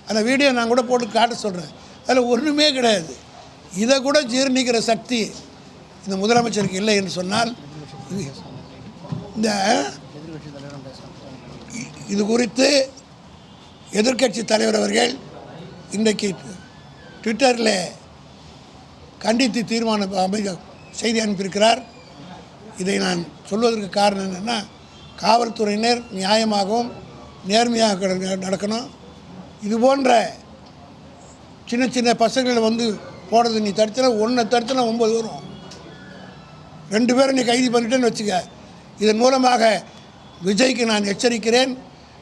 அந்த வீடியோ நான் கூட போட்டு காட்ட சொல்கிறேன். அதில் ஒன்றுமே கிடையாது. இதை கூட ஜீர்ணிக்கிற சக்தி இந்த முதலமைச்சருக்கு இல்லை என்று சொன்னால் இந்த இது குறித்து எதிர்க்கட்சி தலைவர் அவர்கள் இன்றைக்கு ட்விட்டரில் கண்டித்து தீர்மானம் செய்தி அனுப்பியிருக்கிறார். இதை நான் சொல்வதற்கு காரணம் என்னென்னா, காவல்துறையினர் நியாயமாகவும் நேர்மையாக நடக்கணும். இது போன்ற சின்ன சின்ன பசங்களை வந்து போடுறது நீ தடுத்தனா, ஒன்றை தடுத்தனா 9 வரும். 2 பேரை நீ கைது பண்ணிட்டேன்னு வச்சுக்க. இதன் மூலமாக விஜய்க்கு நான் எச்சரிக்கிறேன்.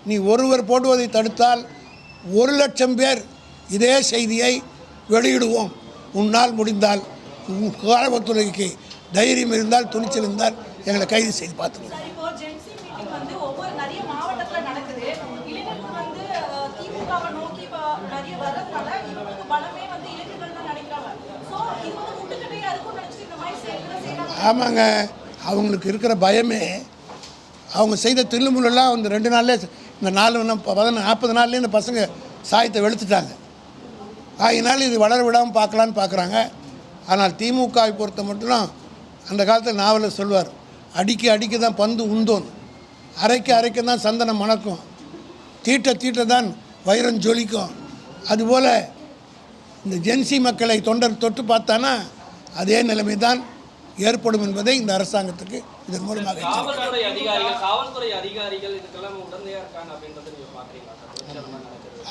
நீ ஒருவர் போடுவதை தடுத்தால் 1,00,000 பேர் இதே செய்தியை வெளியிடுவோம். உன்னால் முடிந்தால், காவல்துறைக்கு தைரியம் இருந்தால், துணிச்சல் இருந்தால் எங்களை கைது செய்து பார்த்துக்கணும். ஆமாங்க, அவங்களுக்கு இருக்கிற பயமே, அவங்க செய்த தில்லுமுள்ளெல்லாம் அந்த 2 நாள்லேயே, இந்த 40 நாள்லேயே இந்த பசங்க சாயத்தை வெளுத்துட்டாங்க. ஆகினாலும் இது வளர விடாமல் பார்க்கலான்னு பார்க்குறாங்க. ஆனால் திமுகவை பொறுத்த மட்டும் அந்த காலத்தில் நாவலில் சொல்வார், அடிக்க தான் பந்து உந்தோன், அரைக்க தான் சந்தனம் மணக்கும், தீட்ட தான் வைரம் ஜொலிக்கும். அதுபோல் இந்த ஜென்சி மக்களை தொண்டர் தொட்டு பார்த்தானா அதே நிலைமை தான் ஏற்படும் என்பதை இந்த அரசாங்கத்துக்கு இதன் மூலமாக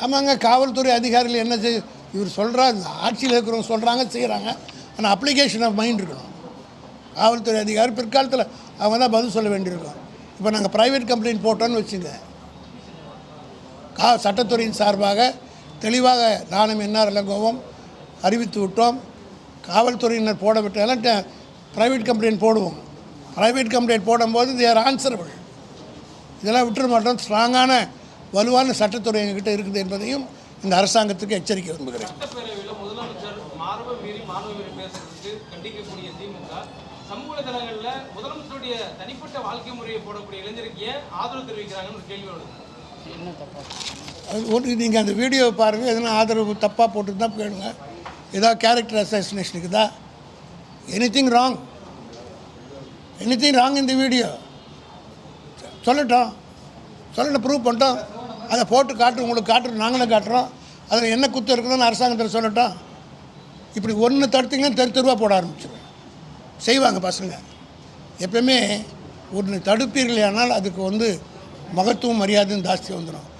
ஆமாங்க. காவல்துறை அதிகாரிகள் என்ன செய்ய, இவர் சொல்கிறாங்க, ஆட்சியில் இருக்கிறவங்க சொல்கிறாங்க, செய்கிறாங்க. ஆனால் அப்ளிகேஷன் ஆஃப் மைண்ட் இருக்கணும். காவல்துறை அதிகாரி பிற்காலத்தில் அவங்க தான் பதில் சொல்ல வேண்டியிருக்கும். இப்போ நாங்கள் ப்ரைவேட் கம்ப்ளைண்ட் போட்டோன்னு வச்சுங்க, சட்டத்துறையின் சார்பாக தெளிவாக நானும் என்ஆர் இளங்கோவும் அறிவித்து விட்டோம். காவல்துறையினர் போட விட்டாலும் ப்ரைவேட் கம்ப்ளைண்ட் போடுவோம். ப்ரைவேட் கம்ப்ளைண்ட் போடும்போது தேர் ஆன்சரபிள். இதெல்லாம் விட்டுற மாட்டோம். ஸ்ட்ராங்கான வலுவான சட்டத்துறை எங்ககிட்ட இருக்குது என்பதையும் இந்த அரசாங்கத்துக்கு எச்சரிக்கை விரும்புகிறேன். முதலமைச்சர் மார்பை மீறி மாணவ பேசுறதுக்கு கண்டிக்கக்கூடிய திமுக சமூக வலைதளங்களில் முதலமைச்சருடைய தனிப்பட்ட வாழ்க்கை முறையை போடக்கூடிய இளைஞருக்கு ஏன் ஆதரவு தெரிவிக்கிறாங்கன்னு ஒரு கேள்வி வருது. ஒன்று, நீங்கள் அந்த வீடியோவை பாருங்கள். எதனா ஆதரவு தப்பாக போட்டு தான் கேளுங்க. ஏதாவது கேரக்டர் அசாசினேஷனுக்கு தான் எனிதிங் ராங் இந்த வீடியோ சொல்லட்டும், ப்ரூவ் பண்ணிட்டோம். அதை போட்டு உங்களுக்கு காட்டுறோம், நாங்களும் காட்டுறோம். அதில் என்ன குத்தம் இருக்குதுன்னு அரசாங்கத்தில் சொல்லட்டும். இப்படி ஒன்று தடுத்திங்கன்னா தெருவா போட ஆரம்பிச்சிடும். செய்வாங்க பசங்க. எப்பவுமே ஒன்று தடுப்பீர்கள் ஆனால் அதுக்கு வந்து மகத்துவம் மரியாதையும் ஜாஸ்தி வந்துடும்.